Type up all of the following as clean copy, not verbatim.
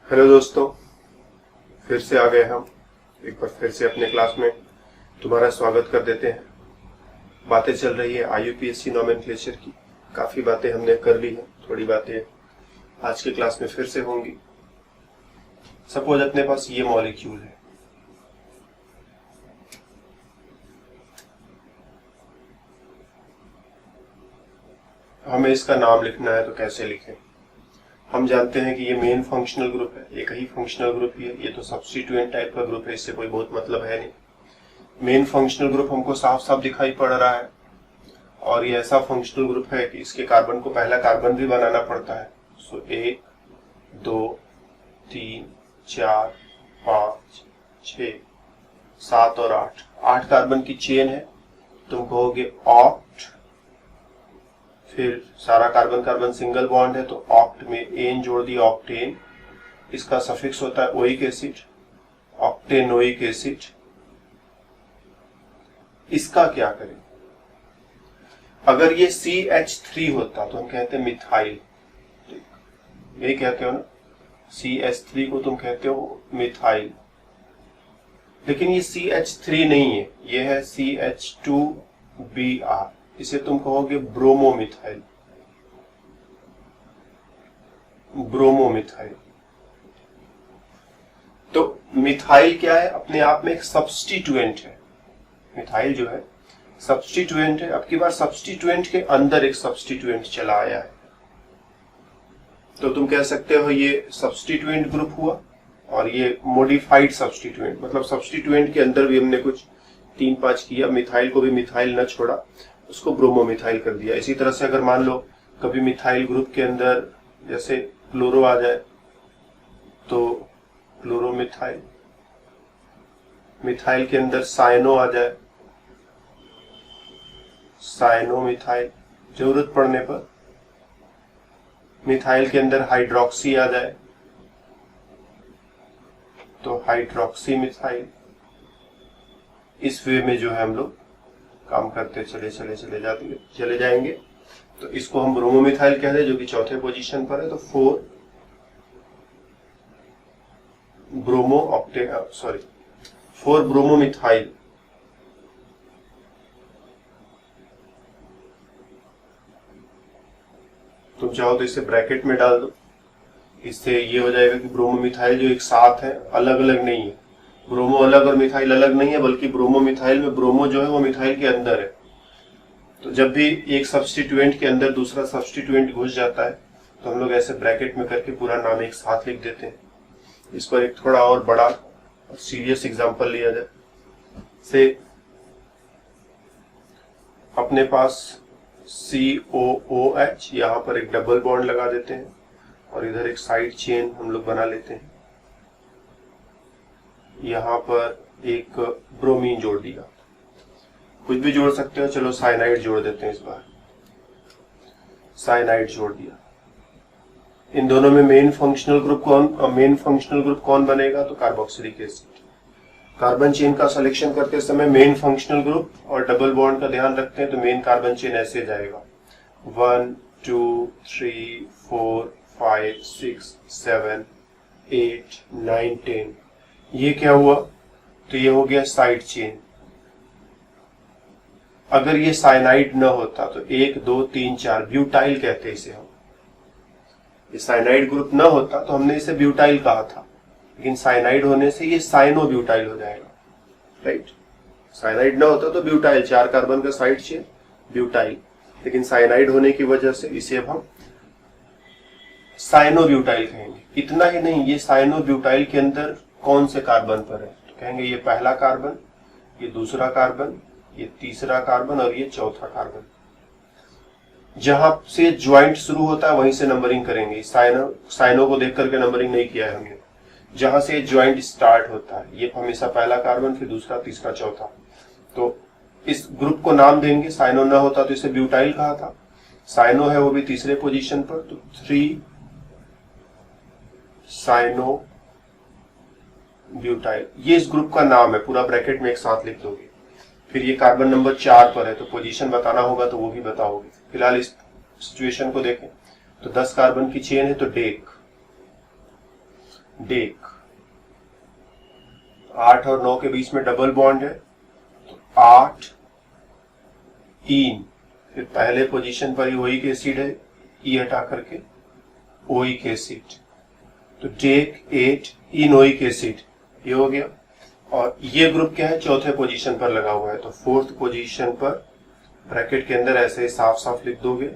Hello दोस्तों, फिर से आ गए हम एक बार फिर से अपने क्लास में तुम्हारा स्वागत कर देते हैं। बातें चल रही है IUPAC नोमेनक्लेचर की। काफी बातें हमने कर ली हैं, थोड़ी बातें आज की क्लास में फिर से होंगी। सपोज अपने पास ये मॉलिक्यूल है, हमें इसका नाम लिखना है तो कैसे लिखें। हम जानते हैं कि ये मेन फंक्शनल ग्रुप है, एक ही फंक्शनल ग्रुप ही है। ये तो सब्स्टिट्यूएंट टाइप का ग्रुप है, इससे कोई बहुत मतलब है नहीं। मेन फंक्शनल ग्रुप हमको साफ साफ दिखाई पड़ रहा है और ये ऐसा फंक्शनल ग्रुप है कि इसके कार्बन को पहला कार्बन भी बनाना पड़ता है। सो 1 2 3 4 5 6 7 और 8 कार्बन की चेन है। तुम कहोगे ऑक्ट, फिर सारा कार्बन कार्बन सिंगल बॉन्ड है तो ऑक्ट में एन जोड़ दिया, ऑक्टेन। इसका सफिक्स होता है ओइक एसिड, ऑक्टेनोइक एसिड। इसका क्या करें? अगर ये CH3 होता तो हम कहते हैं मिथाइल, यही कहते हो ना, CH3 को तुम कहते हो मिथाइल। लेकिन ये CH3 नहीं है, ये है CH2Br, इसे तुम कहोगे ब्रोमोमिथाइल। ब्रोमोमिथाइल। तो मिथाइल क्या है? अपने आप में एक सब्स्टिट्यूएंट है। मिथाइल जो है सब्स्टिट्यूएंट है। अब की बार सब्स्टिट्यूएंट के अंदर एक सब्स्टिट्यूएंट चला आया है, तो तुम कह सकते हो ये सब्स्टिट्यूएंट ग्रुप हुआ और ये मॉडिफाइड सब्स्टिट्यूएंट, मतलब सब्स्टिट्यूएंट के अंदर भी हमने कुछ 3-5 किया। मिथाइल को भी मिथाइल न छोड़ा, उसको ब्रोमोमिथाइल कर दिया। इसी तरह से अगर मान लो कभी मिथाइल ग्रुप के अंदर जैसे क्लोरो आ जाए तो क्लोरोमिथाइल, मिथाइल के अंदर साइनो आ जाए, साइनोमिथाइल। जरूरत पड़ने पर मिथाइल के अंदर हाइड्रोक्सी आ जाए तो हाइड्रोक्सी मिथाइल। इस वे में जो है हम लोग काम करते चले जाएंगे। तो इसको हम ब्रोमोमिथाइल कहते हैं, जो कि चौथे पोजीशन पर है। तो 4 ब्रोमोमिथाइल। तुम चाहो तो इसे ब्रैकेट में डाल दो, इससे ये हो जाएगा कि ब्रोमोमिथाइल जो एक साथ है, अलग अलग नहीं है। ब्रोमो अलग और मिथाइल अलग नहीं है, बल्कि ब्रोमोमिथाइल में ब्रोमो जो है वो मिथाइल के अंदर है। तो जब भी एक सब्स्टिट्यूएंट के अंदर दूसरा सब्स्टिट्यूएंट घुस जाता है तो हम लोग ऐसे ब्रैकेट में करके पूरा नाम एक साथ लिख देते हैं। इस पर एक थोड़ा और बड़ा और सीरियस एग्जांपल लिया जाए। से अपने पास COOH, यहां पर एक डबल बॉन्ड लगा देते हैं और इधर एक साइड चेन हम लोग बना लेते हैं। यहां पर एक ब्रोमीन जोड़ दिया, कुछ भी जोड़ सकते हो। चलो साइनाइड जोड़ देते हैं इस बार, साइनाइड जोड़ दिया। इन दोनों में मेन फंक्शनल ग्रुप कौन बनेगा? तो कार्बोक्सिलिक एसिड। कार्बन चेन का सिलेक्शन करते समय मेन फंक्शनल ग्रुप और डबल बॉन्ड का ध्यान रखते हैं। तो मेन कार्बन चेन ऐसे जाएगा 1 2 3 4 5 6 7 8 9 10। ये क्या हुआ? तो ये हो गया साइड चेन। अगर ये साइनाइड न होता तो 1 2 3 4 ब्यूटाइल कहते इसे हम। ये साइनाइड ग्रुप न होता तो हमने इसे ब्यूटाइल कहा था, लेकिन साइनाइड होने से ये साइनोब्यूटाइल हो जाएगा, राइट। साइनाइड न होता तो ब्यूटाइल, 4 कार्बन का साइड चेन, ब्यूटाइल। लेकिन साइनाइड होने की वजह से इसे अब हम साइनोब्यूटाइल कहेंगे। इतना ही नहीं, ये साइनोब्यूटाइल के अंदर कौन से कार्बन पर है? तो कहेंगे ये पहला कार्बन, ये दूसरा कार्बन, ये तीसरा कार्बन और ये चौथा कार्बन। जहां से ज्वाइंट शुरू होता है वहीं से नंबरिंग करेंगे। साइनो को देख करके नंबरिंग नहीं किया है हमने। जहां से ज्वाइंट स्टार्ट होता है ये हमेशा पहला कार्बन, फिर दूसरा, तीसरा, चौथा। तो इस ग्रुप को नाम देंगे। साइनो ना होता तो इसे ब्यूटाइल कहा था। साइनो है वो भी तीसरे पोजीशन पर, तो 3 साइनो ब्यूटाइल, ये इस ग्रुप का नाम है। पूरा ब्रैकेट में एक साथ लिख दोगे। फिर ये कार्बन नंबर 4 पर है, तो पोजीशन बताना होगा तो वो भी बताओगे। फिलहाल इस सिचुएशन को देखें तो 10 कार्बन की चेन है, तो डेक डेक। 8 और 9 के बीच में डबल बॉन्ड है, तो 8 इन, फिर पहले पोजीशन पर ओइक एसिड है, ई हटा करके ओइक एसिड, तो डेक 8 इनोइक एसिड, ये हो गया। और ये ग्रुप क्या है, चौथे पोजीशन पर लगा हुआ है, तो फोर्थ पोजीशन पर ब्रैकेट के अंदर ऐसे ही साफ साफ लिख दोगे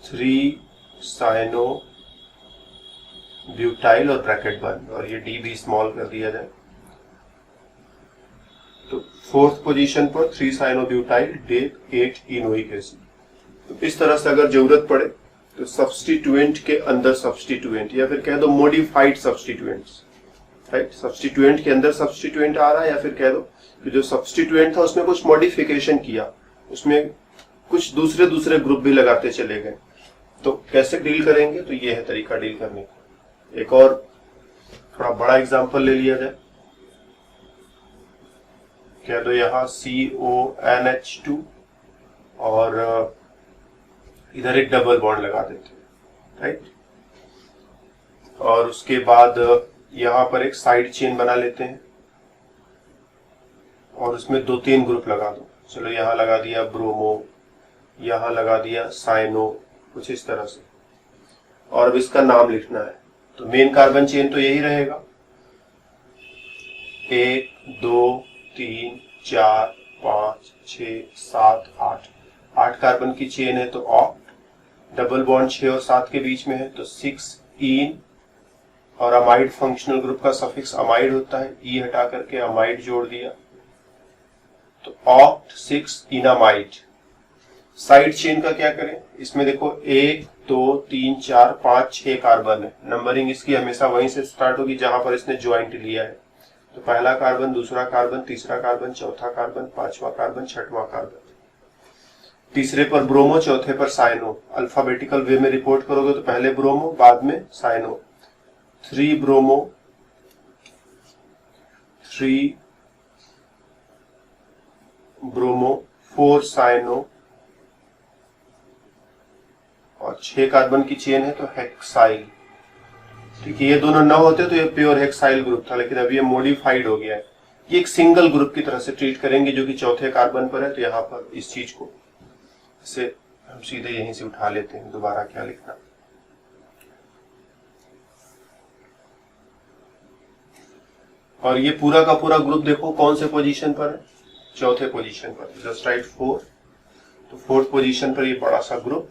3 साइनो ब्यूटाइल और ब्रैकेट बंद, और ये डी भी स्मॉल कर दिया जाए। तो फोर्थ पोजीशन पर 3 साइनो ब्यूटाइल डेक 8 इनोइक एसिड। तो इस तरह से अगर जरूरत पड़े तो सब्स्टिट्यूएंट के अंदर सब्स्टिट्यूएंट, या फिर कह दो मॉडिफाइड सब्स्टिट्यूएंट्स, राइट। सब्स्टिट्यूएंट के अंदर सब्स्टिट्यूएंट आ रहा है, या फिर कह दो कि जो सब्स्टिट्यूएंट था उसमें कुछ मॉडिफिकेशन किया, उसमें कुछ दूसरे ग्रुप भी लगाते चले गए, तो कैसे डील करेंगे, तो ये है तरीका डील करने का। एक और थोड़ा बड़ा एग्जांपल ले लिया जाए, कह दो यहां CONH2 और इधर एक डबल बॉन्ड लगा देते हैं, राइट। और उसके बाद यहां पर एक साइड चेन बना लेते हैं और उसमें 2-3 ग्रुप लगा दो। चलो यहां लगा दिया ब्रोमो, यहां लगा दिया साइनो, कुछ इस तरह से। और अब इसका नाम लिखना है, तो मेन कार्बन चेन तो यही रहेगा, 1 2 3 4 5 6 7 8, 8 कार्बन की चेन है, तो ऑक्ट। डबल बॉन्ड 6 और 7 के बीच में है, तो 6 इन, और अमाइड फंक्शनल ग्रुप का सफिक्स अमाइड होता है, ई हटा करके अमाइड जोड़ दिया, तो ऑक्ट 6 इनामाइड। साइड चेन का क्या करें, इसमें देखो 1 2 3 4 5 6 कार्बन है, नंबरिंग इसकी हमेशा वहीं से स्टार्ट होगी जहां पर इसने ज्वाइंट लिया है। तो पहला कार्बन, दूसरा कार्बन, तीसरा कार्बन, चौथा कार्बन, पांचवा कार्बन, छठवां कार्बन। तीसरे पर ब्रोमो, चौथे पर साइनो। अल्फाबेटिकल वे में रिपोर्ट करोगे तो पहले ब्रोमो, बाद में साइनो। 3 ब्रोमो, 3 ब्रोमो, 4 साइनो, और 6 कार्बन की चेन है, तो हेक्साइल। ठीक है, ये दोनों न होते तो ये प्योर हेक्साइल ग्रुप था, लेकिन अभी ये मॉडिफाइड हो गया है। ये एक सिंगल ग्रुप की तरह से ट्रीट करेंगे जो कि चौथे कार्बन पर है, तो यहाँ पर इस चीज को से हम सीधे यहीं से उठा लेते हैं, दोबारा क्या लिखना। और ये पूरा का पूरा ग्रुप देखो कौन से पोजीशन पर है, चौथे पोजीशन पर। जस्ट राइट 4, तो फोर्थ पोजीशन पर ये बड़ा सा ग्रुप,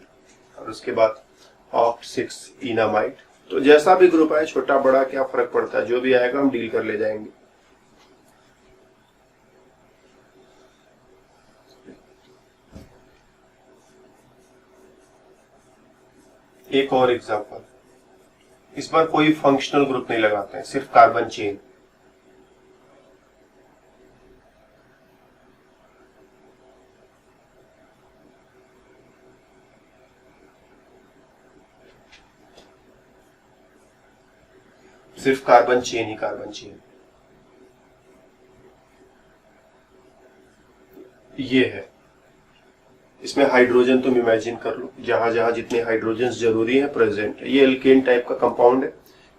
और उसके बाद ऑक्ट 6 इनामाइड। तो जैसा भी ग्रुप आए, छोटा बड़ा क्या फर्क पड़ता है, जो भी आएगा हम डील कर ले जाएंगे। एक और एग्जांपल, इस बार कोई फंक्शनल ग्रुप नहीं लगाते हैं, सिर्फ कार्बन चेन। सिर्फ कार्बन चेन ही कार्बन चेन। ये है, इसमें हाइड्रोजन तुम इमेजिन कर लो, जहां जहां जितने हाइड्रोजन जरूरी है प्रेजेंट है। ये एल्केन टाइप का कंपाउंड है,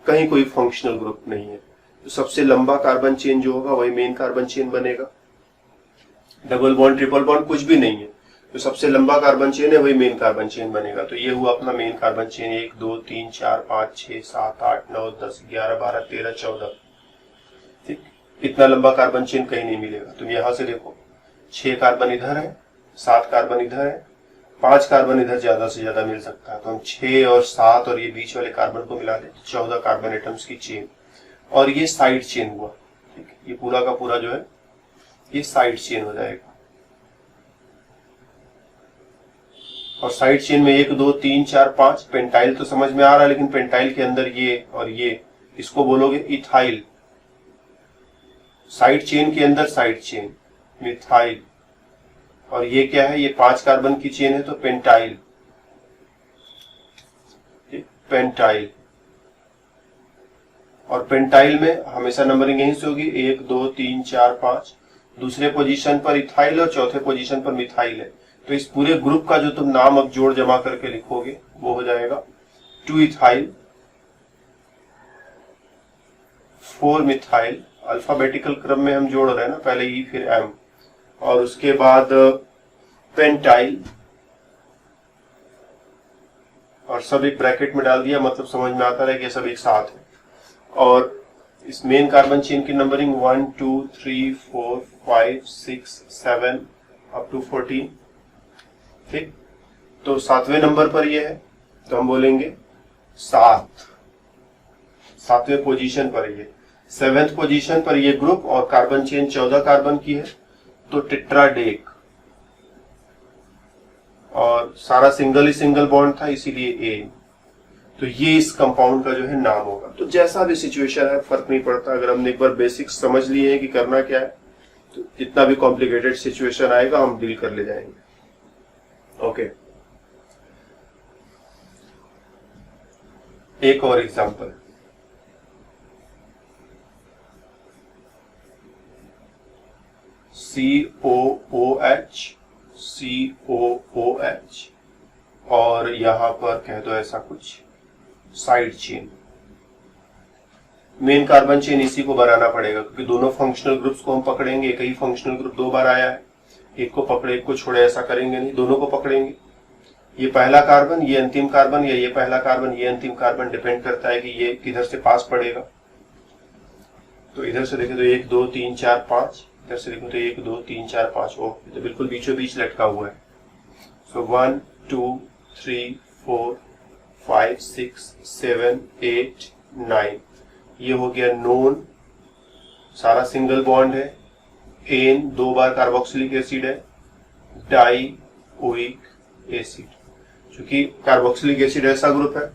कहीं कोई फंक्शनल ग्रुप नहीं है। तो सबसे लंबा कार्बन चेन जो होगा वही मेन कार्बन चेन बनेगा। डबल बॉन्ड ट्रिपल बॉन्ड कुछ भी नहीं है, तो सबसे लंबा कार्बन चेन है वही मेन कार्बन चेन बनेगा। तो ये हुआ अपना मेन कार्बन चेन, 1 2 3 4 5 6 7 8 9 10 11 12 13 14। ठीक, इतना लंबा कार्बन चेन कहीं नहीं मिलेगा। तुम यहां से देखो, 6 कार्बन इधर है, 7 कार्बन इधर है, 5 कार्बन इधर ज्यादा से ज्यादा मिल सकता है। तो हम 6 और 7 और ये बीच वाले कार्बन को मिला दें, 14 कार्बन एटम्स की चेन। और ये साइड चेन हुआ। ठीक, ये पूरा का पूरा जो है ये साइड चेन हो जाएगा। और साइड चेन में 1 2 3 4 5 पेंटाइल तो समझ में आ रहा है, लेकिन पेंटाइल के अंदर ये और ये, इसको बोलोगे इथाइल। साइड चेन के अंदर साइड चेन मिथाइल। और ये क्या है, ये 5 कार्बन की चेन है, तो पेंटाइल। पेंटाइल। और पेंटाइल में हमेशा नंबरिंग यहीं से होगी, 1 2 3 4 5। दूसरे पोजीशन पर इथाइल और चौथे पोजीशन पर मिथाइल है। तो इस पूरे ग्रुप का जो तुम नाम अब जोड़ जमा करके लिखोगे वो हो जाएगा 2 इथाइल 4 मिथाइल, अल्फाबेटिकल क्रम में हम जोड़ रहे हैं ना, पहले ई फिर एम, और उसके बाद पेंटाइल, और सब एक ब्रैकेट में डाल दिया, मतलब समझ में आता है कि सब एक साथ है। और इस मेन कार्बन चेन की नंबरिंग 1 2 3 4 5 6 7 अप टू 14। ठीक, तो 7वें नंबर पर ये है, तो हम बोलेंगे 7वें पोजीशन पर ये, 7th पोजीशन पर ये ग्रुप, और कार्बन चेन 14 कार्बन की है, तो टेट्राडेक, और सारा सिंगल ही सिंगल बॉन्ड था इसीलिए ए। तो ये इस कंपाउंड का जो है नाम होगा। तो जैसा भी सिचुएशन है फर्क नहीं पड़ता, अगर हमने एक बार बेसिक्स समझ लिए हैं कि करना क्या है, तो जितना भी कॉम्प्लिकेटेड सिचुएशन आएगा हम डील कर ले जाएंगे। ओके, एक और एग्जांपल, COOH, COOH, और यहां पर कह दो ऐसा कुछ side chain. Main carbon chain इसी को बनाना पड़ेगा, क्योंकि दोनों फंक्शनल ग्रुप्स को हम पकड़ेंगे। एक ही फंक्शनल ग्रुप 2 बार आया है, एक को पकड़े एक को छोड़े, ऐसा करेंगे नहीं, दोनों को पकड़ेंगे। ये पहला कार्बन, ये अंतिम कार्बन, या ये पहला कार्बन, ये अंतिम कार्बन, डिपेंड करता है कि ये किधर से पास पड़ेगा। तो इधर से देखें तो 1 2 3 4 5, इधर से देखो तो 1 2 3 4 5, ओ तो बिल्कुल बीचों बीच लटका हुआ है। सो 1 2 3 4 5 6 7 8 9, ये हो गया नोन, सारा सिंगल बॉन्ड है। एन 2 बार कार्बोक्सिलिक एसिड है, डाइओइक एसिड। क्योंकि कार्बोक्सिलिक एसिड ऐसा ग्रुप है,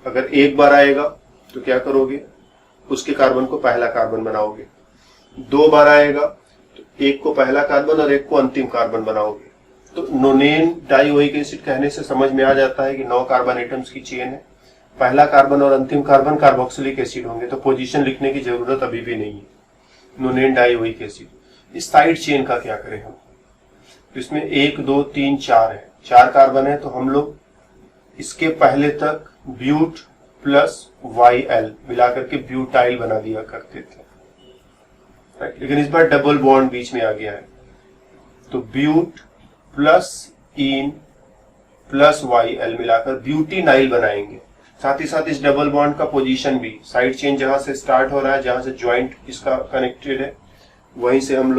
अगर एक बार आएगा तो क्या करोगे, उसके कार्बन को पहला कार्बन बनाओगे। 2 बार आएगा तो एक को पहला कार्बन और एक को अंतिम कार्बन बनाओगे। तो नोनेन डाइओइक एसिड कहने से समझ में आ जाता है कि 9 कार्बन एटम्स की चेन है, पहला कार्बन और अंतिम कार्बन कार्बोक्सिलिक एसिड होंगे, तो पोजीशन लिखने की जरूरत अभी भी नहीं है। नोनेन डाइओइक एसिड। इस साइड चेन का क्या करें हम, तो इसमें 1 2 3 4 है, 4 कार्बन है, तो हम लोग इसके पहले तक ब्यूट प्लस YL मिलाकर के ब्यूटाइल बना दिया करते थे, राइट। लेकिन इस बार डबल बॉन्ड बीच में आ गया है, तो but plus yne plus YL मिलाकर ब्यूटीनाइल बनाएंगे। साथ ही साथ इस डबल बॉन्ड का पोजीशन भी, साइड चेन जहां से स्टार्ट हो रहा है, जहां से ज्वाइंट इसका कनेक्टेड है, वहीं से हम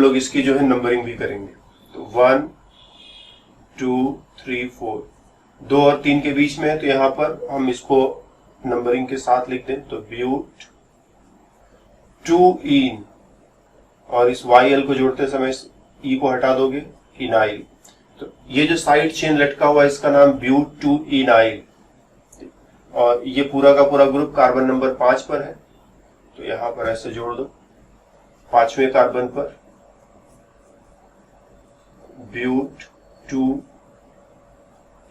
लोग इसकी जो है नंबरिंग भी करेंगे। तो 1 2 3 4, 2 और 3 के बीच में है, तो यहां पर हम इसको नंबरिंग के साथ लिख दें, तो ब्यूट 2 इन, और इस YL को जोड़ते समय इस E को हटा दोगे, इनाइल। तो ये जो साइड चेन लटका हुआ है इसका नाम ब्यूट 2 इनाइल, और ये पूरा का पूरा ग्रुप कार्बन नंबर 5 पर है, तो यहां पर ऐसे जोड़ दो। 5वें कार्बन पर ब्यूट 2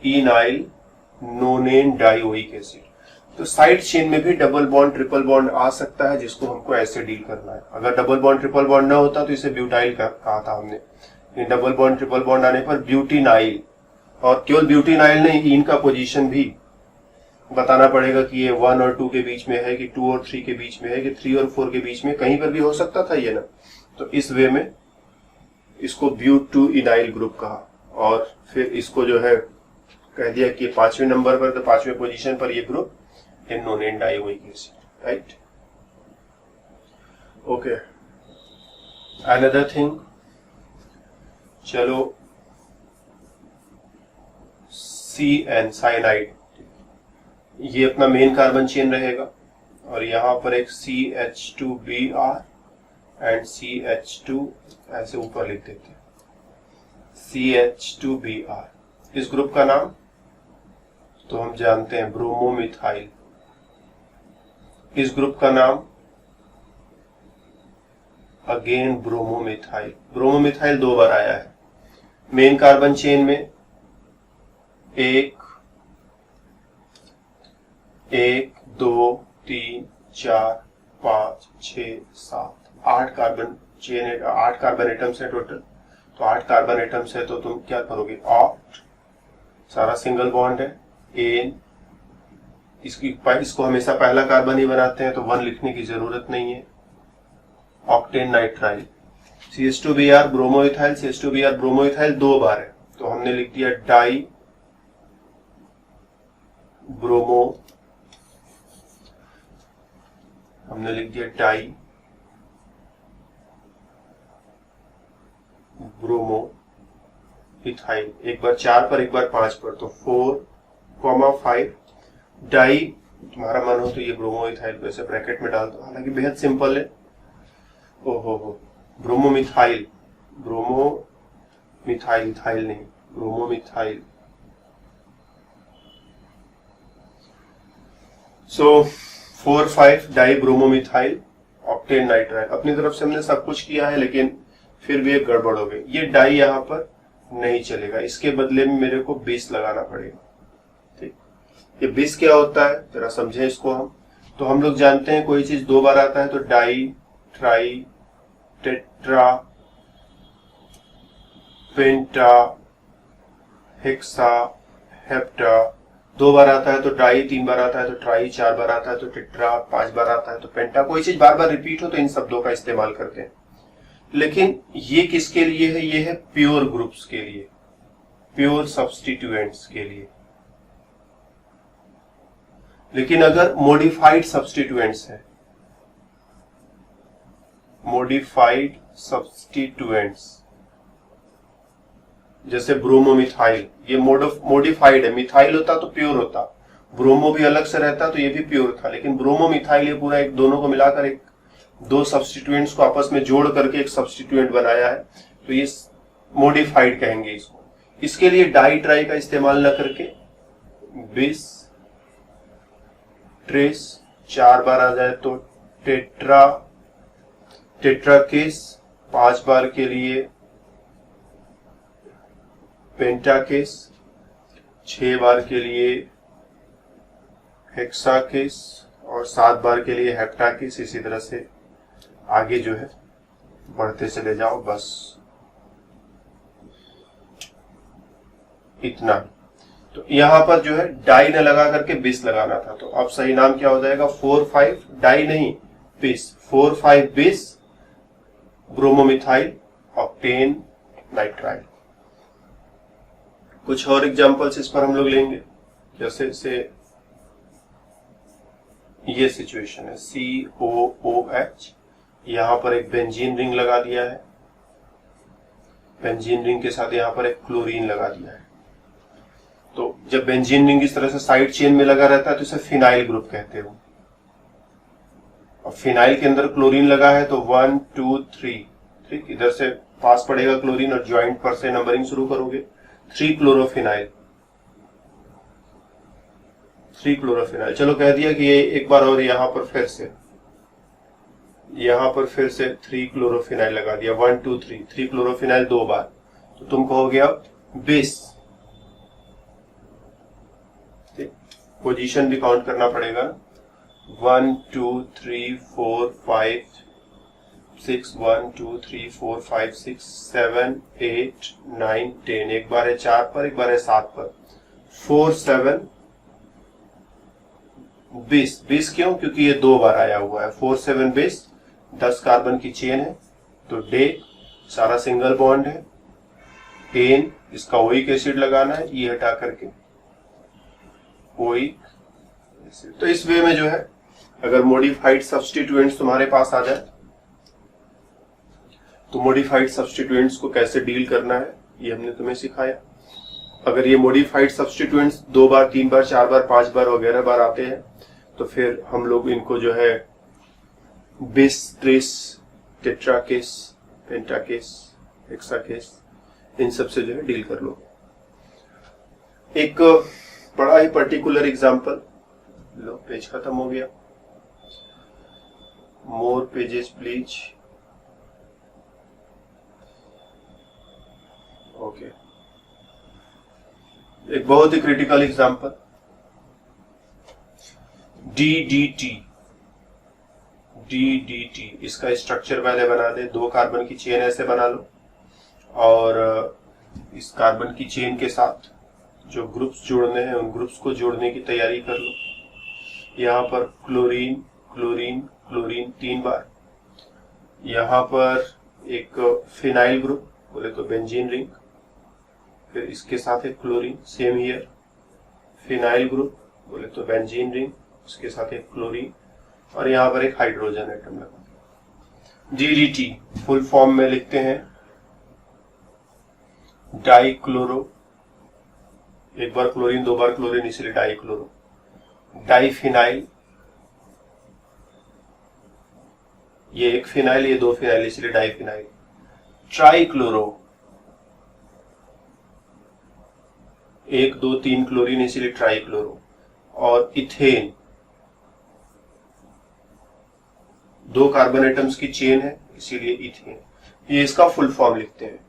इनाइल नोनेन डाइओइक एसिड। तो साइड चेन में भी डबल बॉन्ड ट्रिपल बॉन्ड आ सकता है, जिसको हमको ऐसे डील करना है। अगर डबल बॉन्ड ट्रिपल बॉन्ड ना होता तो इसे ब्यूटाइल कहा था हमने, लेकिन डबल बॉन्ड ट्रिपल बॉन्ड आने पर ब्यूटीनाइल, और केवल ब्यूटीनाइल नहीं, इनका पोजीशन भी बताना पड़ेगा कि ये 1 और 2 के बीच में है, कि 2 और 3 के बीच में है, कि 3 और 4 के बीच में, कहीं पर भी हो सकता था ये ना। तो इस वे में इसको ब्यूट 2 इनाइल ग्रुप कहा, और फिर इसको जो है कह दिया कि 5वें नंबर पर, तो 5वें पोजीशन पर ये group नोनेन dioic acid, right. Okay, another thing, चलो CN साइनाइड, ये अपना मेन कार्बन चेन रहेगा, और यहां पर एक CH2Br एंड CH2 ऐसे ऊपर लिख देते हैं, CH2Br। इस ग्रुप का नाम तो हम जानते हैं ब्रोमोमिथाइल। इस ग्रुप का नाम अगेन ब्रोमोमिथाइल। ब्रोमोमिथाइल 2 बार आया है मेन कार्बन चेन में, 1 2 3 4 5 6 7 8 कार्बन चेन है, 8 कार्बन एटम्स है टोटल। तो 8 कार्बन एटम्स है, तो तुम क्या करोगे, 8 सारा सिंगल बॉन्ड है। एन, इसको हमेशा पहला कार्बन ही बनाते हैं तो 1 लिखने की जरूरत नहीं है। Octane nitrile. CH2Br ब्रोमोइथाइल, CH2Br ब्रोमोइथाइल 2 बार है तो हमने लिख दिया डाई ब्रोमो, हमने लिख दिया डाई ब्रोमो इथाइल। एक बार 4 पर, एक बार 5 पर, तो 4,5 डाई, तुम्हारा मन हो तो ये ब्रोमो इथाइल को ऐसे ब्रैकेट में डाल दो, हालांकि बेहद सिंपल है। ओहो, ब्रोमोमिथाइल, ब्रोमोमिथाइल, इथाइल नहीं, ब्रोमोमिथाइल। सो 4,5 डाई ब्रोमोमिथाइल ऑक्टेन नाइट्राइल। अपनी तरफ से हमने सब कुछ किया है लेकिन फिर भी एक गड़बड़ हो गई। ये डाई यहां पर नहीं चलेगा, इसके बदले में मेरे को बेस लगाना पड़ेगा। ठीक, ये बेस क्या होता है जरा समझें इसको हम। तो हम लोग जानते हैं कोई चीज 2 बार आता है तो डाई, ट्राई, टेट्रा, पेंटा, हेक्सा, हेप्टा। 2 बार आता है तो ट्राई, 3 बार आता है तो ट्राई, 4 बार आता है तो टेट्रा, 5 बार आता है तो पेंटा। कोई चीज बार बार रिपीट हो तो इन शब्दों का इस्तेमाल करते हैं। लेकिन ये किसके लिए है? ये है प्योर ग्रुप्स के लिए, प्योर सब्स्टिट्यूएंट्स के लिए। लेकिन अगर मॉडिफाइड सब्स्टिट्यूएंट्स है, मॉडिफाइड सब्स्टिट्यूएंट्स जैसे ब्रोमोमिथाइल, ये मॉडिफाइड है। मिथाइल होता तो प्योर होता, ब्रोमो भी अलग से रहता तो ये भी प्योर था, लेकिन ब्रोमोमिथाइल ये पूरा एक दोनों को मिलाकर एक 2 सब्स्टिट्यूएंट्स को आपस में जोड़ करके एक सब्स्टिट्यूएंट बनाया है, तो ये मॉडिफाइड कहेंगे इसको। इसके लिए डाई ट्राई का इस्तेमाल न करके बिस, ट्रेस, 4 बार आ जाए तो टेट्रा, टेट्राकेस, 5 बार के लिए पेंटाकेस, 6 बार के लिए हेक्साकेस और 7 बार के लिए हेप्टाकेस। इसी तरह से आगे जो है बढ़ते चले जाओ, बस इतना। तो यहां पर जो है डाई न लगा करके बिस लगाना था, तो अब सही नाम क्या हो जाएगा? 4,5 डाई नहीं बिस, 4,5 बिस ब्रोमोमिथाइल ऑक्टेन नाइट्राइल। कुछ और एग्जांपल्स इस पर हम लोग लेंगे, जैसे से ये सिचुएशन है COOH, यहां पर एक बेंजीन रिंग लगा दिया है, बेंजीन रिंग के साथ यहां पर एक क्लोरीन लगा दिया है। तो जब बेंजीन रिंग इस तरह से साइड चेन में लगा रहता है तो इसे फिनाइल ग्रुप कहते हैं। और फिनाइल के अंदर क्लोरीन लगा है तो 1 2 3, ठीक, इधर से पास पड़ेगा क्लोरीन और ज्वाइंट पर से नंबरिंग शुरू करोगे। 3 क्लोरोफिनाइल, 3 क्लोरोफिनाइल। चलो कह दिया कि ये एक बार और यहां पर फिर से 3 क्लोरोफिनाइल लगा दिया, 1 2 3, 3 क्लोरोफिनाइल 2 बार, तो तुम कहोगे अब बिस। पोजीशन भी काउंट करना पड़ेगा, 1 2 3 4 5 6, 1 2 3 4 5 6 7 8 9 10। एक बार है 4 पर, एक बार है 7 पर, 4 7 20। 20 क्यों? क्योंकि ये 2 बार आया हुआ है। 4 7 20, 10 कार्बन की चेन है तो डे, सारा सिंगल बॉन्ड है। एन, इसका ओइक एसिड लगाना है, ये हटा करके ओइक एसिड। तो इस वे में जो है अगर मॉडिफाइड सब्स्टिट्यूएंट्स तुम्हारे पास आ जाए तो मॉडिफाइड सब्स्टिट्यूएंट्स को कैसे डील करना है ये हमने तुम्हें सिखाया। अगर ये मॉडिफाइड सब्स्टिट्यूएंट्स 2 बार 3 बार 4 बार 5 बार वगैरह बार आते हैं तो फिर हम लोग इनको जो है बिस, ट्रेस, टेट्राकेस, पेंटाकेस, हेक्साकेस, इन सब से जो है डील कर लो। एक बड़ा ही पर्टिकुलर एग्जांपल लो, पेज खत्म हो गया, मोर पेजेस प्लीज। ओके, एक बहुत ही क्रिटिकल एग्जांपल, DDT। इसका स्ट्रक्चर पहले बना दे। 2 कार्बन की चेन ऐसे बना लो और इस कार्बन की चेन के साथ जो ग्रुप्स जोड़ने हैं उन ग्रुप्स को जोड़ने की तैयारी कर लो। यहाँ पर क्लोरीन क्लोरीन क्लोरीन 3 बार, यहाँ पर एक फिनाइल ग्रुप बोले तो बेंजीन रिंग, फिर इसके साथ एक chlorine, same here phenyl group बोले तो बेंजीन रिंग, उसके साथ एक क्लोरीन, और यहाँ पर एक हाइड्रोजन एटम लगा। DDT फुल फॉर्म में लिखते हैं डाइक्लोरो, एक बार क्लोरीन 2 बार क्लोरीन इसलिए डाइक्लोरो। डाइफिनाइल, ये एक फिनाइल ये 2 फिनाइल इसलिए डाइफिनाइल। ट्राइक्लोरो, 1 2 3 क्लोरीन इसलिए ट्राइक्लोरो। और इथेन, 2 कार्बन एटम्स की चेन है इसीलिए इथेन। ये इसका फुल फॉर्म लिखते हैं।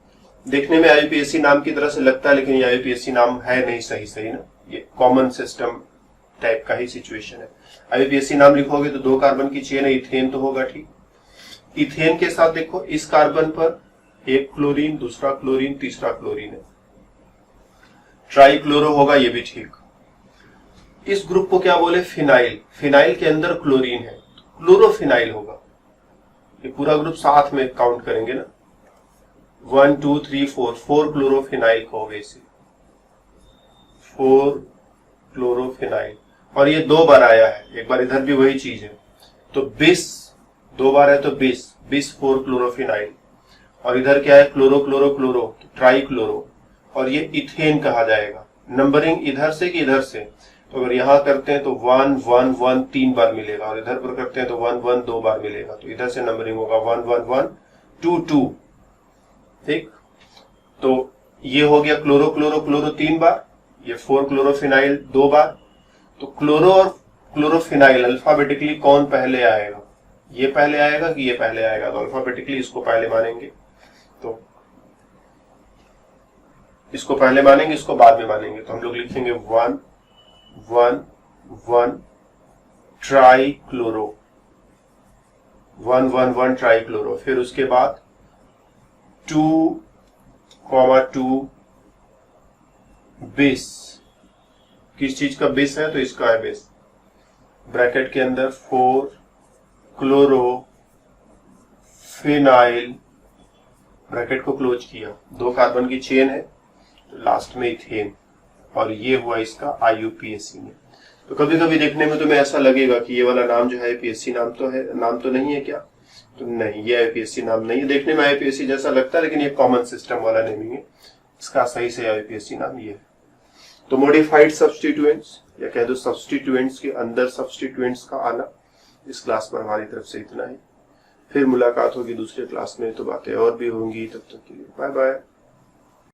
देखने में IUPAC नाम की तरह से लगता है लेकिन ये IUPAC नाम है नहीं सही ना, ये कॉमन सिस्टम टाइप का ही सिचुएशन है। IUPAC नाम लिखोगे तो 2 कार्बन की चेन है, इथेन तो होगा ठीक। इथेन के साथ देखो इस कार्बन पर एक क्लोरीन, दूसरा क्लोरीन, तीसरा क्लोरीन है, ट्राइक्लोरो होगा, ये भी ठीक। इस ग्रुप को क्या बोले, फिनाइल। फिनाइल के अंदर क्लोरीन है, क्लोरोफिनाइल होगा। ये पूरा ग्रुप साथ में काउंट करेंगे ना, 1 2 3 4 क्लोरोफिनाइल कहोगे इसे, 4 क्लोरोफिनाइल। और ये 2 बार आया है, एक बार इधर भी वही चीज है, तो 20 2 बार है तो 20 4 क्लोरोफिनाइल। और इधर क्या है, क्लोरो क्लोरो क्लोरो, तो ट्राइक्लोरो। और ये इथेन कहा जाएगा। नंबरिंग इधर से कि इधर से, तो अगर यहां करते हैं तो 1 1 1 3 बार मिलेगा, और इधर पर करते हैं तो 1 1 2 बार मिलेगा, तो इधर से नंबरिंग होगा 1 1 1 2 2, ठीक। तो ये हो गया क्लोरो क्लोरो क्लोरो 3 बार, ये 4 क्लोरोफिनाइल 2 बार। तो क्लोरो और क्लोरोफिनाइल अल्फाबेटिकली कौन पहले आएगा, ये पहले आएगा कि ये पहले आएगा, तो अल्फाबेटिकली इसको पहले मानेंगे, तो इसको पहले मानेंगे, इसको बाद में मानेंगे। तो हम लोग लिखेंगे 1 1 1 ट्राइक्लोरो, 1 1 1 ट्राइक्लोरो। फिर उसके बाद 2 2 बेस, किस चीज का बेस है, तो इसका है बेस। ब्रैकेट के अंदर 4 क्लोरो फिनाइल, ब्रैकेट को क्लोज किया, 2 कार्बन की चेन है, तो लास्ट में इथेन। और ये हुआ इसका IUPAC में। तो कभी कभी देखने में तुम्हें ऐसा लगेगा कि ये वाला नाम जो है IUPAC नाम तो है, नाम तो नहीं है क्या, तो नहीं, ये IUPAC नाम नहीं है। देखने में IUPAC जैसा लगता है लेकिन ये कॉमन सिस्टम वाला नेमिंग है, इसका सही से IUPAC नाम ये है। तो मॉडिफाइड सब्स्टिट्यूएंट्स या कह दो सब्स्टिट्यूएंट्स के अंदर सब्स्टिट्यूएंट्स का आना, इस क्लास पर हमारी तरफ से इतना ही। फिर मुलाकात होगी दूसरे क्लास में, तो बातें और भी होंगी। तब तक के लिए बाय बाय।